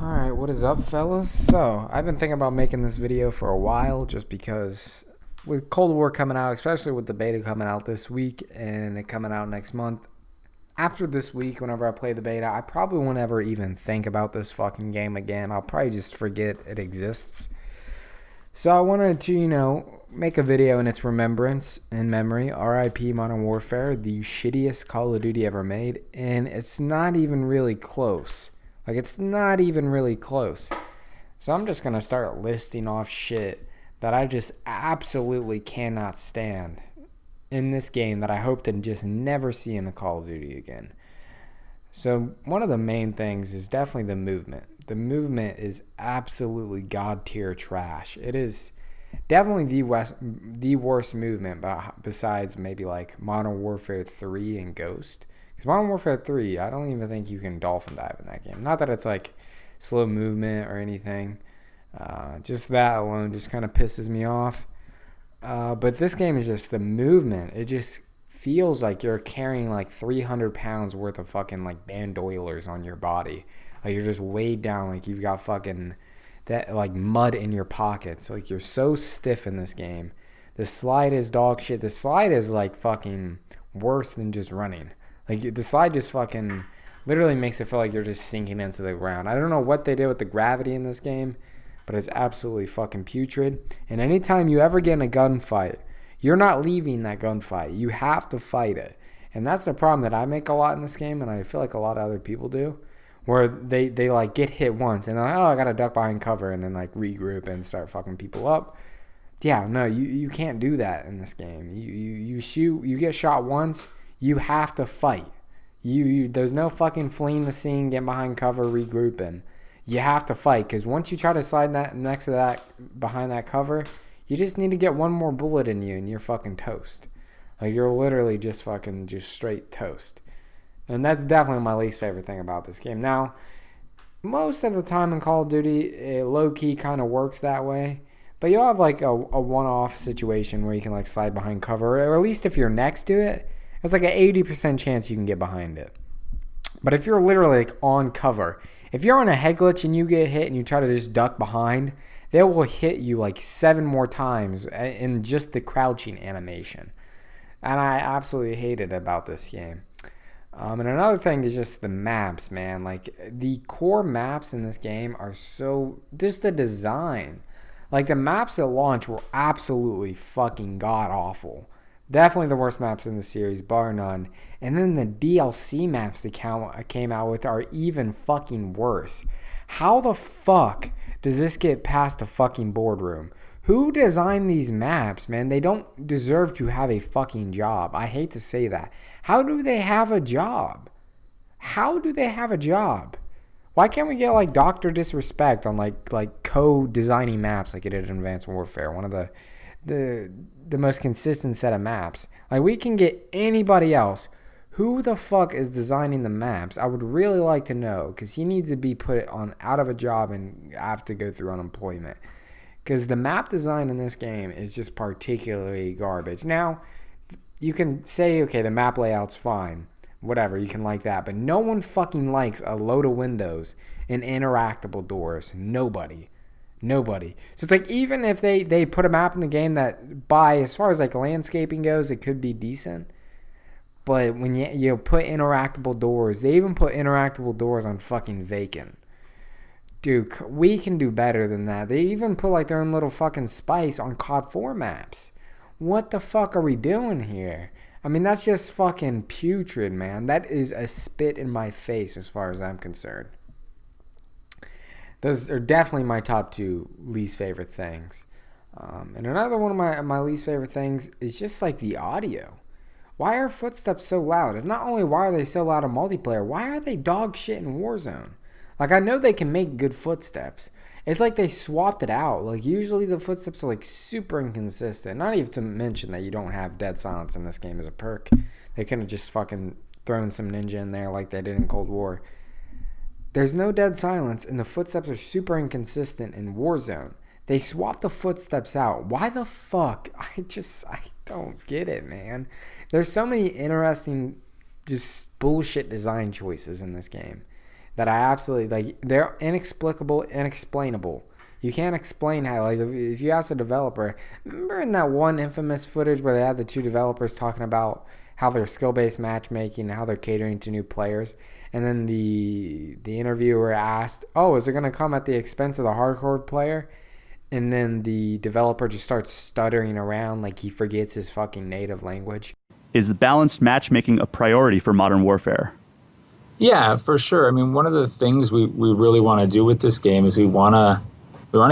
Alright, what is up, fellas? So, I've been thinking about making this video for a while just because with Cold War coming out, especially with the beta coming out this week and it coming out next month, after this week, whenever I play the beta, I probably won't ever even think about this fucking game again. I'll probably just forget it exists. So, I wanted to, make a video in its remembrance and memory. RIP Modern Warfare, the shittiest Call of Duty ever made, and it's not even really close. It's not even really close. So I'm just going to start listing off shit that I just absolutely cannot stand in this game that I hope to just never see in a Call of Duty again. So one of the main things is definitely the movement. The movement is absolutely god tier trash. It is definitely the worst movement besides maybe like Modern Warfare 3 and Ghost. Because Modern Warfare 3, I don't even think you can dolphin dive in that game. Not that it's like slow movement or anything. Just that alone just kind of pisses me off. But this game is just the movement. It just feels like you're carrying like 300 pounds worth of fucking like bandoilers on your body. Like you're just weighed down, like you've got fucking that like mud in your pockets. Like you're so stiff in this game. The slide is dog shit. The slide is like fucking worse than just running. Like, the slide just fucking literally makes it feel like you're just sinking into the ground. I don't know what they did with the gravity in this game, but it's absolutely fucking putrid. And anytime you ever get in a gunfight, you're not leaving that gunfight. You have to fight it. And that's the problem that I make a lot in this game, and I feel like a lot of other people do, where they like, get hit once, and they're like, oh, I got to duck behind cover, and then, like, regroup and start fucking people up. Yeah, no, you can't do that in this game. You shoot, you get shot once, you have to fight. There's no fucking fleeing the scene, getting behind cover, regrouping. You have to fight, because once you try to slide that next to that, behind that cover, you just need to get one more bullet in you, and you're fucking toast. Like, you're literally just fucking just straight toast. And that's definitely my least favorite thing about this game. Now, most of the time in Call of Duty, it low-key kind of works that way. But you'll have like a one-off situation where you can like slide behind cover, or at least if you're next to it, it's like an 80% chance you can get behind it. But if you're literally like on cover, if you're on a head glitch and you get hit and you try to just duck behind, they will hit you like 7 more times in just the crouching animation. And I absolutely hate it about this game. And another thing is just the maps, man. Like, the core maps in this game are so, just the design. Like, the maps at launch were absolutely fucking god-awful. Definitely the worst maps in the series, bar none. And then the DLC maps they came out with are even fucking worse. How the fuck does this get past the fucking boardroom? Who designed these maps, man? They don't deserve to have a fucking job. I hate to say that. How do they have a job? How do they have a job? Why can't we get like Dr. Disrespect on like co-designing maps like it did in Advanced Warfare? One of the most consistent set of maps. Like, we can get anybody else. Who the fuck is designing the maps? I would really like to know, because he needs to be put on out of a job and have to go through unemployment. Because the map design in this game is just particularly garbage. Now, you can say, okay, the map layout's fine. Whatever, you can like that. But no one fucking likes a load of windows and interactable doors. Nobody. So it's like, even if they put a map in the game that, by as far as like landscaping goes, it could be decent. But when you put interactable doors, they even put interactable doors on fucking vacant. Dude, we can do better than that. They even put like their own little fucking spice on COD 4 maps. What the fuck are we doing here? I mean, that's just fucking putrid, man. That is a spit in my face as far as I'm concerned. Those are definitely my top 2 least favorite things. And another one of my least favorite things is just like the audio. Why are footsteps so loud? And not only why are they so loud in multiplayer, why are they dog shit in Warzone? Like, I know they can make good footsteps. It's like they swapped it out. Like, usually the footsteps are like super inconsistent. Not even to mention that you don't have dead silence in this game as a perk. They could have just fucking thrown some ninja in there like they did in Cold War. There's no dead silence, and the footsteps are super inconsistent in Warzone. They swapped the footsteps out. Why the fuck? I don't get it, man. There's so many interesting, just bullshit design choices in this game that I absolutely like. They're inexplicable, inexplainable. You can't explain how. Like if you ask a developer, remember in that one infamous footage where they had the two developers talking about how they're skill-based matchmaking and how they're catering to new players, and then the interviewer asked, "Oh, is it going to come at the expense of the hardcore player?" And then the developer just starts stuttering around like he forgets his fucking native language. Is the balanced matchmaking a priority for Modern Warfare? Yeah, for sure. I mean, one of the things we really want to do with this game is we want to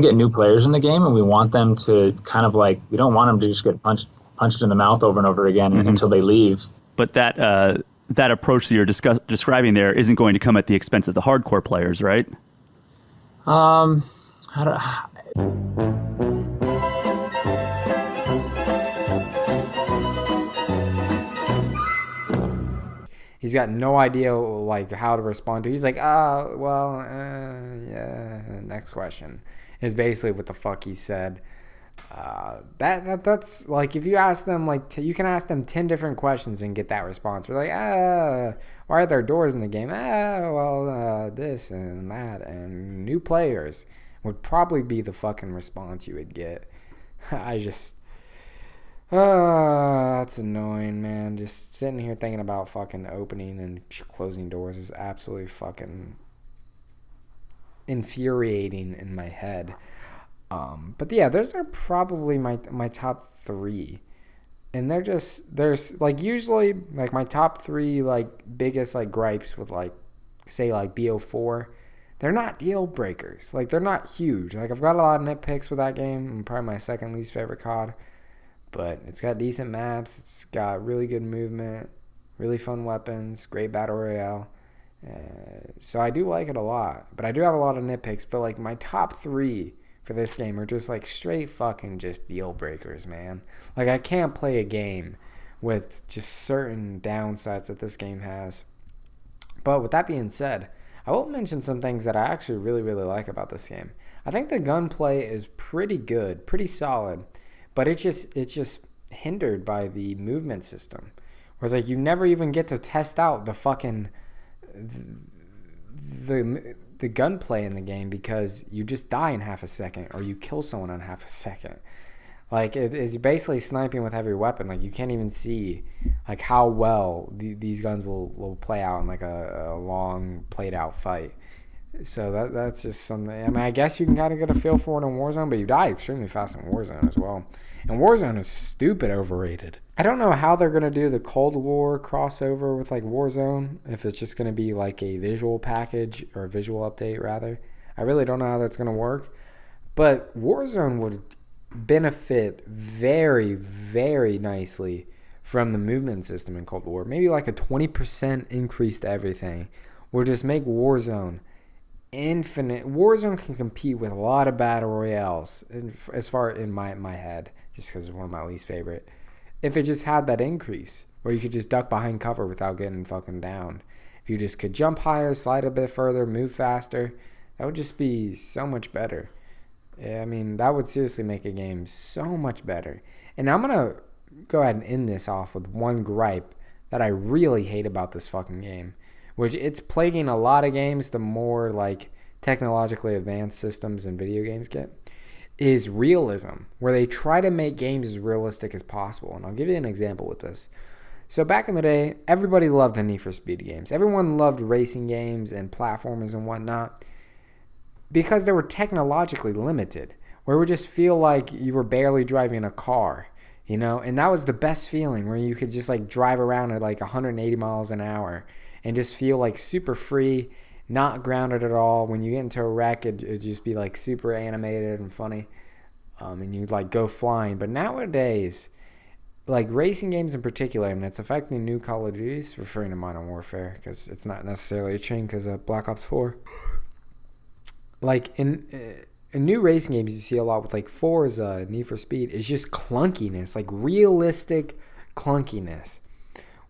get new players in the game, and we want them to kind of like, we don't want them to just get punched in the mouth over and over again until they leave. But that approach that you're describing there isn't going to come at the expense of the hardcore players, right? I don't, He's got no idea like how to respond to. He's like, yeah. Next question is basically what the fuck he said. That's like if you ask them like you can ask them 10 different questions and get that response. We're like, why are there doors in the game? This and that and new players would probably be the fucking response you would get. That's annoying, man. Just sitting here thinking about fucking opening and closing doors is absolutely fucking infuriating in my head. But yeah, those are probably my top three. And there's like usually like my top three like biggest like gripes with like say like BO4, they're not deal breakers. Like they're not huge. Like I've got a lot of nitpicks with that game. I'm probably my second least favorite COD. But it's got decent maps. It's got really good movement, really fun weapons, great battle royale. So I do like it a lot. But I do have a lot of nitpicks. But like my top three for this game are just like straight fucking just deal breakers, man. Like I can't play a game with just certain downsides that this game has. But with that being said, I will mention some things that I actually really, really like about this game. I think the gunplay is pretty good, pretty solid. But it's just hindered by the movement system. Whereas like you never even get to test out the fucking the gunplay in the game because you just die in half a second or you kill someone in half a second. Like it's basically sniping with every weapon. Like you can't even see like how well these guns will play out in like a long played out fight. So that's just something. I mean, I guess you can kind of get a feel for it in Warzone, but you die extremely fast in Warzone as well. And Warzone is stupid overrated. I don't know how they're going to do the Cold War crossover with like Warzone, if it's just going to be like a visual package or a visual update rather. I really don't know how that's going to work. But Warzone would benefit very, very nicely from the movement system in Cold War. Maybe like a 20% increase to everything. We'll just make Warzone infinite. Warzone can compete with a lot of battle royales as far in my head, just because it's one of my least favorite. If it just had that increase where you could just duck behind cover without getting fucking downed, if you just could jump higher, slide a bit further, move faster, that would just be so much better. I mean, that would seriously make a game so much better. And I'm gonna go ahead and end this off with one gripe that I really hate about this fucking game, which it's plaguing a lot of games the more like technologically advanced systems and video games get, is realism, where they try to make games as realistic as possible. And I'll give you an example with this. So back in the day, everybody loved the Need for Speed games. Everyone loved racing games and platformers and whatnot because they were technologically limited, where it would just feel like you were barely driving a car, you know? And that was the best feeling, where you could just like drive around at like 180 miles an hour and just feel like super free, not grounded at all. When you get into a wreck, it'd just be like super animated and funny, and you'd like go flying. But nowadays, like racing games in particular, and it's affecting new Call of Duties, referring to Modern Warfare because it's not necessarily a chain because of Black Ops 4. Like in new racing games, you see a lot with like Forza, Need for Speed, it's just clunkiness, like realistic clunkiness,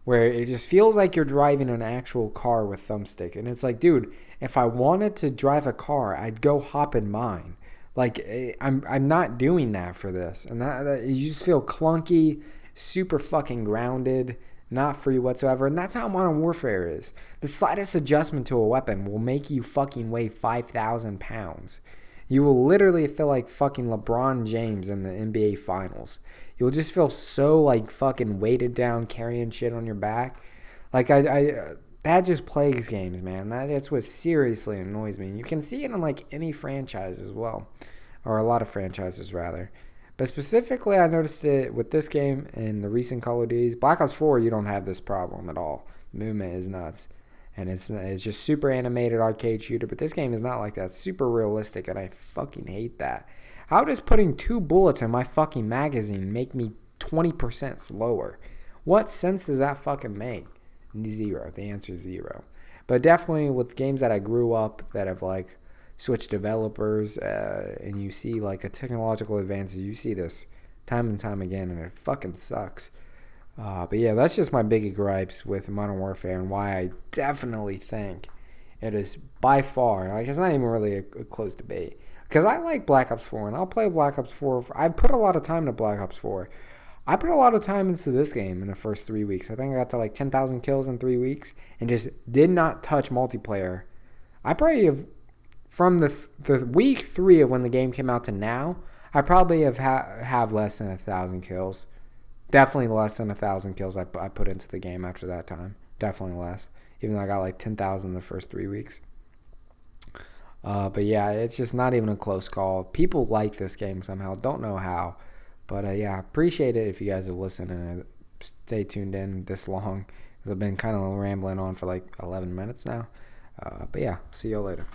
where it just feels like you're driving an actual car with thumbstick. And it's like, dude, if I wanted to drive a car, I'd go hop in mine. Like, I'm not doing that for this. And that you just feel clunky, super fucking grounded, not free whatsoever. And that's how Modern Warfare is. The slightest adjustment to a weapon will make you fucking weigh 5,000 pounds. You will literally feel like fucking LeBron James in the NBA Finals. You'll just feel so like fucking weighted down, carrying shit on your back. Like that just plagues games, man. That's what seriously annoys me. And you can see it in like any franchise as well, or a lot of franchises rather. But specifically, I noticed it with this game and the recent Call of Duties. Black Ops 4, you don't have this problem at all. Movement is nuts. And it's just super animated arcade shooter. But this game is not like that. It's super realistic, and I fucking hate that. How does putting 2 bullets in my fucking magazine make me 20% slower? What sense does that fucking make? Zero. The answer is zero. But definitely with games that I grew up that have like switched developers, and you see like a technological advances, you see this time and time again, and it fucking sucks. But yeah, that's just my big gripes with Modern Warfare and why I definitely think it is by far, like it's not even really a close debate. Because I like Black Ops 4 and I'll play Black Ops 4. I put a lot of time into Black Ops 4. I put a lot of time into this game in the first 3 weeks. I think I got to like 10,000 kills in 3 weeks and just did not touch multiplayer. I probably have, from the week 3 of when the game came out to now, I probably have less than 1,000 kills. Definitely less than 1,000 kills I put into the game after that time. Definitely less. Even though I got like 10,000 the first 3 weeks. But yeah, it's just not even a close call. People like this game somehow. Don't know how. But yeah, I appreciate it if you guys have listened and stay tuned in this long. Because I've been kind of rambling on for like 11 minutes now. But yeah, see you later.